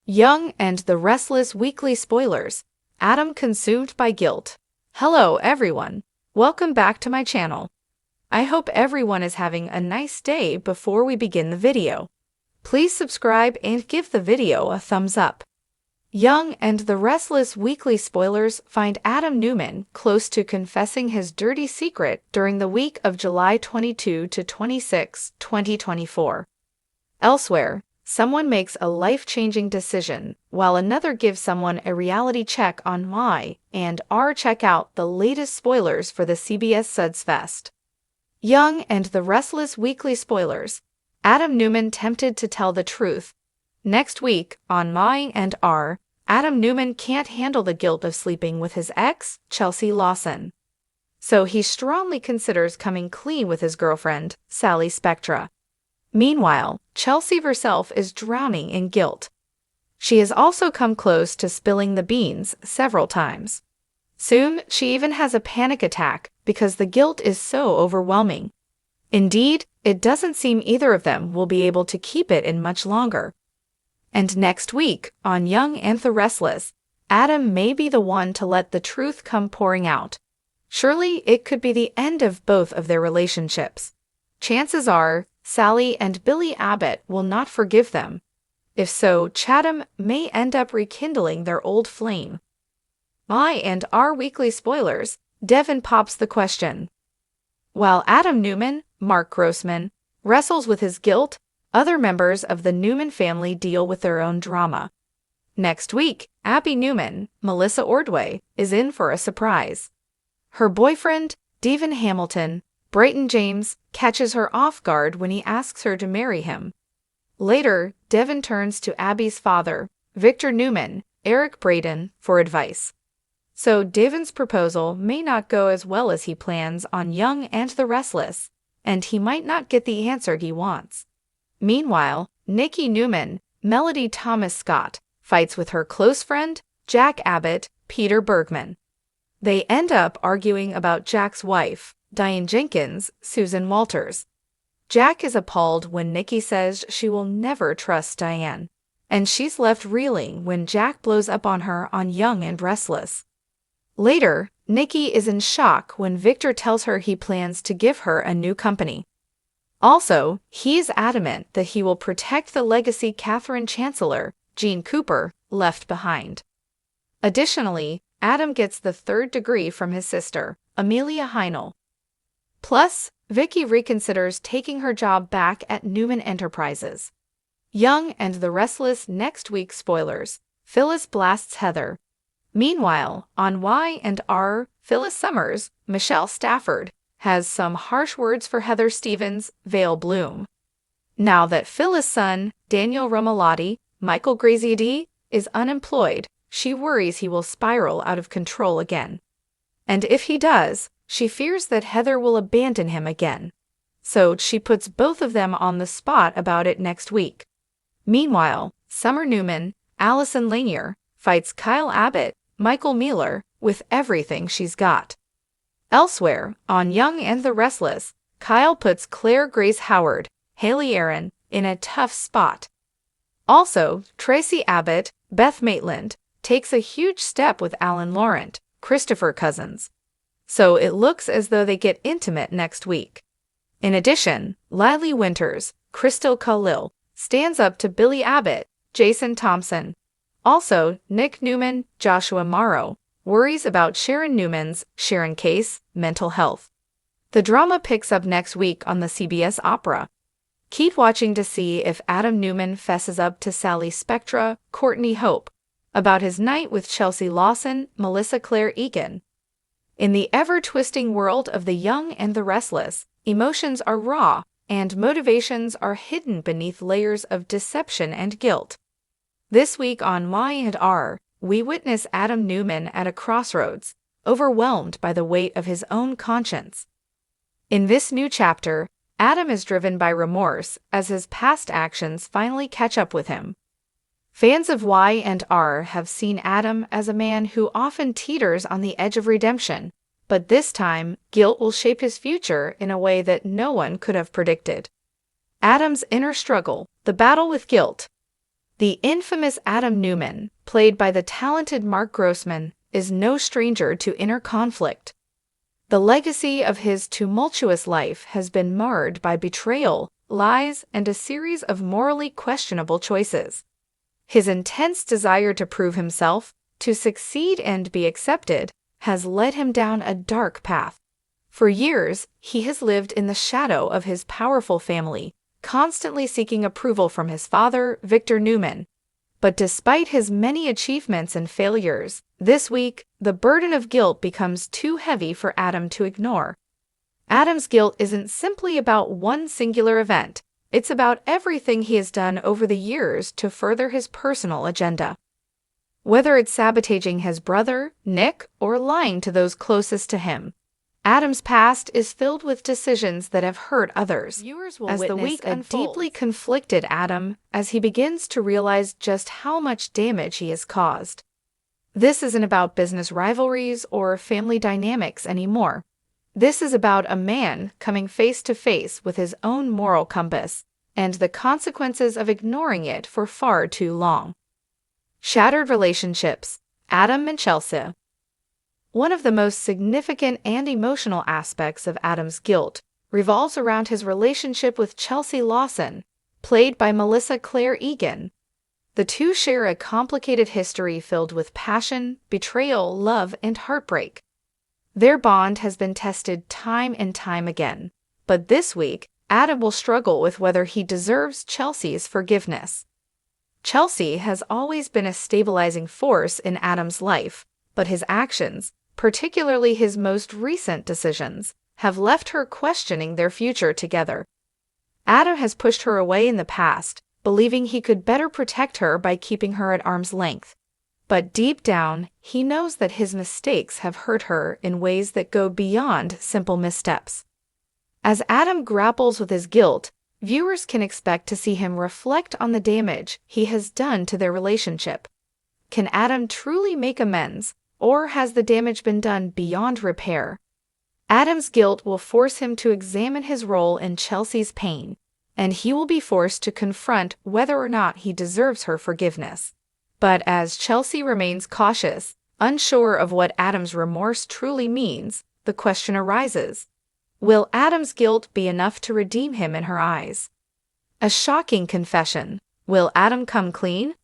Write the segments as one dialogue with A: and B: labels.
A: Young and the Restless weekly spoilers. Adam consumed by guilt. Hello everyone. Welcome back to my channel. I hope everyone is having a nice day. Before we begin the video, please subscribe and give the video a thumbs up. Young and the Restless weekly spoilers find Adam Newman close to confessing his dirty secret during the week of July 22 to 26, 2024. Elsewhere, someone makes a life-changing decision, while another gives someone a reality check on Mariah. Check out the latest spoilers for the CBS Suds Fest. Young and the Restless weekly spoilers. Adam Newman tempted to tell the truth. Next week, on Mariah, Adam Newman can't handle the guilt of sleeping with his ex, Chelsea Lawson. So he strongly considers coming clean with his girlfriend, Sally Spectra. Meanwhile, Chelsea herself is drowning in guilt. She has also come close to spilling the beans several times. Soon, she even has a panic attack because the guilt is so overwhelming. Indeed, it doesn't seem either of them will be able to keep it in much longer. And next week, on Young and the Restless, Adam may be the one to let the truth come pouring out. Surely, it could be the end of both of their relationships. Chances are, Sally and Billy Abbott will not forgive them. If so, Chatham may end up rekindling their old flame. Our weekly spoilers. Devin pops the question. While Adam Newman, Mark Grossman, wrestles with his guilt, other members of the Newman family deal with their own drama. Next week, Abby Newman, Melissa Ordway, is in for a surprise. Her boyfriend, Devin Hamilton, Brayton James, catches her off guard when he asks her to marry him. Later, Devin turns to Abby's father, Victor Newman, Eric Braden, for advice. So Devin's proposal may not go as well as he plans on Young and the Restless, and he might not get the answer he wants. Meanwhile, Nikki Newman, Melody Thomas Scott, fights with her close friend, Jack Abbott, Peter Bergman. They end up arguing about Jack's wife, Diane Jenkins, Susan Walters. Jack is appalled when Nikki says she will never trust Diane, and she's left reeling when Jack blows up on her on Young and Restless. Later, Nikki is in shock when Victor tells her he plans to give her a new company. Also, he is adamant that he will protect the legacy Catherine Chancellor, Jean Cooper, left behind. Additionally, Adam gets the third degree from his sister, Amelia Heinel. Plus, Vicky reconsiders taking her job back at Newman Enterprises. Young and the Restless next week spoilers. Phyllis blasts Heather. Meanwhile, on Y&R, Phyllis Summers, Michelle Stafford, has some harsh words for Heather Stevens, Vale Bloom. Now that Phyllis' son, Daniel Romalotti, Michael Graziadei, is unemployed, she worries he will spiral out of control again. And if he does, she fears that Heather will abandon him again. So she puts both of them on the spot about it next week. Meanwhile, Summer Newman, Allison Lanier, fights Kyle Abbott, Michael Mueller, with everything she's got. Elsewhere, on Young and the Restless, Kyle puts Claire Grace Howard, Haley Aaron, in a tough spot. Also, Tracy Abbott, Beth Maitland, takes a huge step with Alan Laurent, Christopher Cousins. So it looks as though they get intimate next week. In addition, Lily Winters, Crystal Khalil, stands up to Billy Abbott, Jason Thompson. Also, Nick Newman, Joshua Morrow, worries about Sharon Newman's, Sharon Case, mental health. The drama picks up next week on the CBS Opera. Keep watching to see if Adam Newman fesses up to Sally Spectra, Courtney Hope, about his night with Chelsea Lawson, Melissa Claire Egan. In the ever-twisting world of the Young and the Restless, emotions are raw, and motivations are hidden beneath layers of deception and guilt. This week on Y&R, we witness Adam Newman at a crossroads, overwhelmed by the weight of his own conscience. In this new chapter, Adam is driven by remorse as his past actions finally catch up with him. Fans of Y&R have seen Adam as a man who often teeters on the edge of redemption, but this time, guilt will shape his future in a way that no one could have predicted. Adam's inner struggle, the battle with guilt. The infamous Adam Newman, played by the talented Mark Grossman, is no stranger to inner conflict. The legacy of his tumultuous life has been marred by betrayal, lies, and a series of morally questionable choices. His intense desire to prove himself, to succeed and be accepted, has led him down a dark path. For years, he has lived in the shadow of his powerful family, constantly seeking approval from his father, Victor Newman. But despite his many achievements and failures, this week, the burden of guilt becomes too heavy for Adam to ignore. Adam's guilt isn't simply about one singular event, it's about everything he has done over the years to further his personal agenda. Whether it's sabotaging his brother, Nick, or lying to those closest to him, Adam's past is filled with decisions that have hurt others.
B: Viewers will
A: as the
B: witness
A: week
B: a
A: unfolds,
B: deeply
A: conflicted Adam as he begins to realize just how much damage he has caused. This isn't about business rivalries or family dynamics anymore. This is about a man coming face to face with his own moral compass and the consequences of ignoring it for far too long. Shattered relationships, Adam and Chelsea. One of the most significant and emotional aspects of Adam's guilt revolves around his relationship with Chelsea Lawson, played by Melissa Claire Egan. The two share a complicated history filled with passion, betrayal, love, and heartbreak. Their bond has been tested time and time again, but this week, Adam will struggle with whether he deserves Chelsea's forgiveness. Chelsea has always been a stabilizing force in Adam's life, but his actions, particularly his most recent decisions, have left her questioning their future together. Adam has pushed her away in the past, believing he could better protect her by keeping her at arm's length. But deep down, he knows that his mistakes have hurt her in ways that go beyond simple missteps. As Adam grapples with his guilt, viewers can expect to see him reflect on the damage he has done to their relationship. Can Adam truly make amends, or has the damage been done beyond repair? Adam's guilt will force him to examine his role in Chelsea's pain, and he will be forced to confront whether or not he deserves her forgiveness. But as Chelsea remains cautious, unsure of what Adam's remorse truly means, the question arises: will Adam's guilt be enough to redeem him in her eyes? A shocking confession. Will Adam come clean?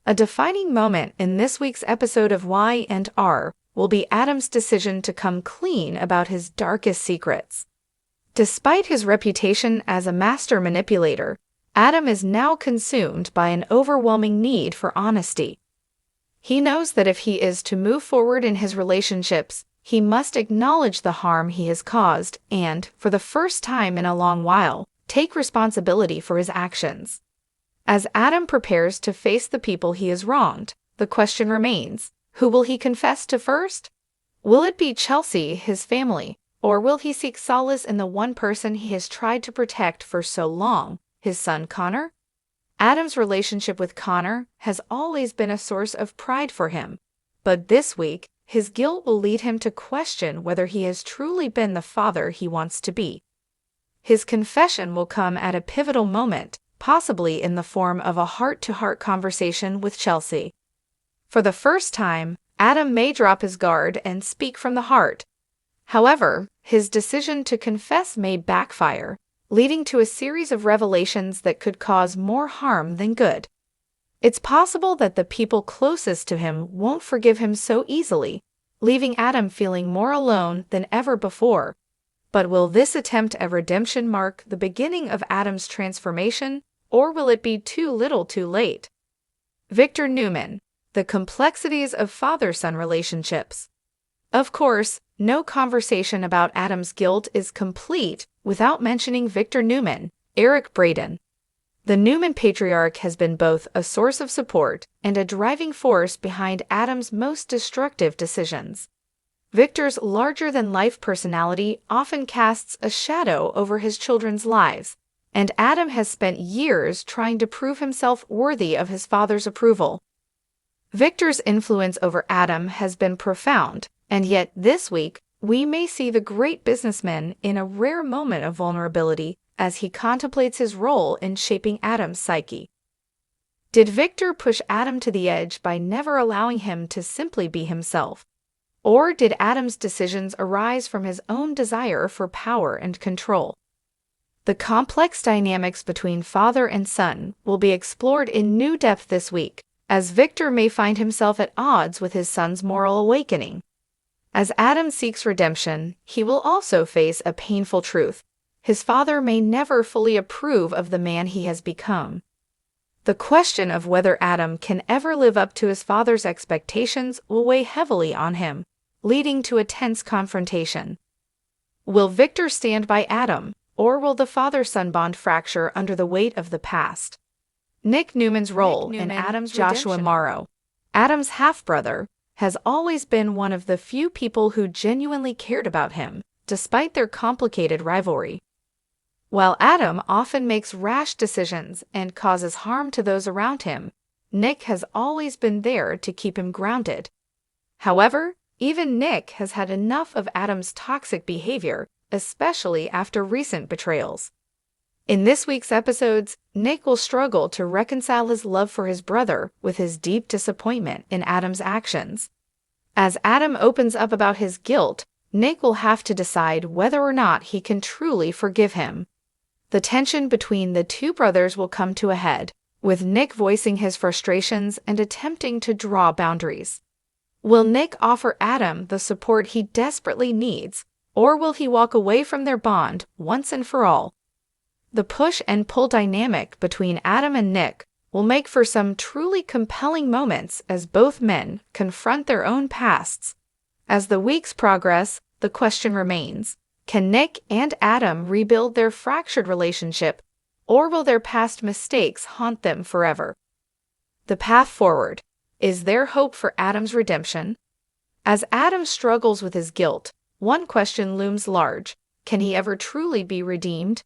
A: A defining moment in this week's episode of Y&R will be Adam's decision to come clean about his darkest secrets. Despite his reputation as a master manipulator, Adam is now consumed by an overwhelming need for honesty. He knows that if he is to move forward in his relationships, he must acknowledge the harm he has caused and, for the first time in a long while, take responsibility for his actions. As Adam prepares to face the people he has wronged, the question remains: who will he confess to first? Will it be Chelsea, his family, or will he seek solace in the one person he has tried to protect for so long, his son Connor? Adam's relationship with Connor has always been a source of pride for him, but this week, his guilt will lead him to question whether he has truly been the father he wants to be. His confession will come at a pivotal moment, possibly in the form of a heart-to-heart conversation with Chelsea. For the first time, Adam may drop his guard and speak from the heart. However, his decision to confess may backfire, leading to a series of revelations that could cause more harm than good. It's possible that the people closest to him won't forgive him so easily, leaving Adam feeling more alone than ever before. But will this attempt at redemption mark the beginning of Adam's transformation, or will it be too little too late? Victor Newman, the complexities of father-son relationships. Of course, no conversation about Adam's guilt is complete without mentioning Victor Newman, Eric Braeden. The Newman patriarch has been both a source of support and a driving force behind Adam's most destructive decisions. Victor's larger-than-life personality often casts a shadow over his children's lives, and Adam has spent years trying to prove himself worthy of his father's approval. Victor's influence over Adam has been profound, and yet this week, we may see the great businessman in a rare moment of vulnerability as he contemplates his role in shaping Adam's psyche. Did Victor push Adam to the edge by never allowing him to simply be himself? Or did Adam's decisions arise from his own desire for power and control? The complex dynamics between father and son will be explored in new depth this week, as Victor may find himself at odds with his son's moral awakening. As Adam seeks redemption, he will also face a painful truth. His father may never fully approve of the man he has become. The question of whether Adam can ever live up to his father's expectations will weigh heavily on him, leading to a tense confrontation. Will Victor stand by Adam, or will the father-son bond fracture under the weight of the past? Nick Newman's role in Adam's Joshua Morrow, Adam's half-brother, has always been one of the few people who genuinely cared about him, despite their complicated rivalry. While Adam often makes rash decisions and causes harm to those around him, Nick has always been there to keep him grounded. However, even Nick has had enough of Adam's toxic behavior, especially after recent betrayals. In this week's episodes, Nick will struggle to reconcile his love for his brother with his deep disappointment in Adam's actions. As Adam opens up about his guilt, Nick will have to decide whether or not he can truly forgive him. The tension between the two brothers will come to a head, with Nick voicing his frustrations and attempting to draw boundaries. Will Nick offer Adam the support he desperately needs, or will he walk away from their bond once and for all? The push and pull dynamic between Adam and Nick will make for some truly compelling moments as both men confront their own pasts. As the weeks progress, the question remains: can Nick and Adam rebuild their fractured relationship, or will their past mistakes haunt them forever? The path forward. Is there hope for Adam's redemption? As Adam struggles with his guilt, one question looms large: can he ever truly be redeemed?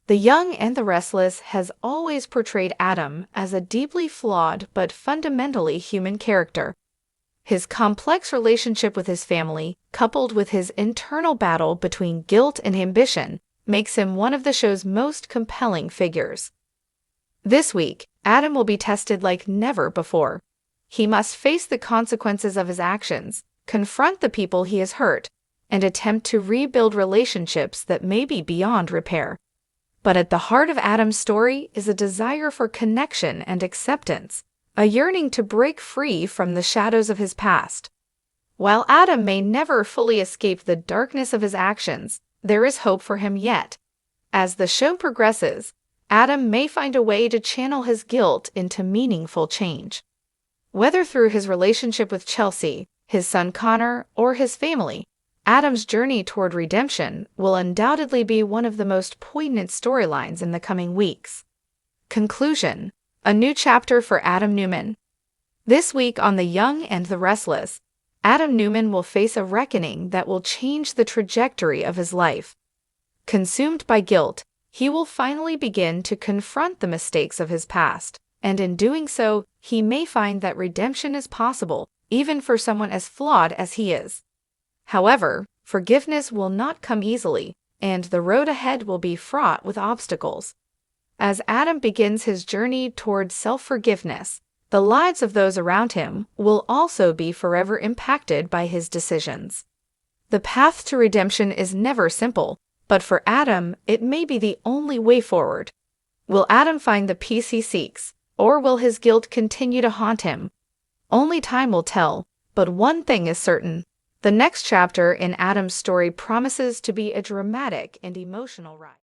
A: The Young and the Restless has always portrayed Adam as a deeply flawed but fundamentally human character. His complex relationship with his family, coupled with his internal battle between guilt and ambition, makes him one of the show's most compelling figures. This week, Adam will be tested like never before. He must face the consequences of his actions, confront the people he has hurt, and attempt to rebuild relationships that may be beyond repair. But at the heart of Adam's story is a desire for connection and acceptance, a yearning to break free from the shadows of his past. While Adam may never fully escape the darkness of his actions, there is hope for him yet. As the show progresses, Adam may find a way to channel his guilt into meaningful change. Whether through his relationship with Chelsea, his son Connor, or his family, Adam's journey toward redemption will undoubtedly be one of the most poignant storylines in the coming weeks. Conclusion: a new chapter for Adam Newman. This week on The Young and the Restless, Adam Newman will face a reckoning that will change the trajectory of his life. Consumed by guilt, he will finally begin to confront the mistakes of his past, and in doing so, he may find that redemption is possible, even for someone as flawed as he is. However, forgiveness will not come easily, and the road ahead will be fraught with obstacles. As Adam begins his journey toward self-forgiveness, the lives of those around him will also be forever impacted by his decisions. The path to redemption is never simple, but for Adam, it may be the only way forward. Will Adam find the peace he seeks, or will his guilt continue to haunt him? Only time will tell, but one thing is certain: the next chapter in Adam's story promises to be a dramatic and emotional ride.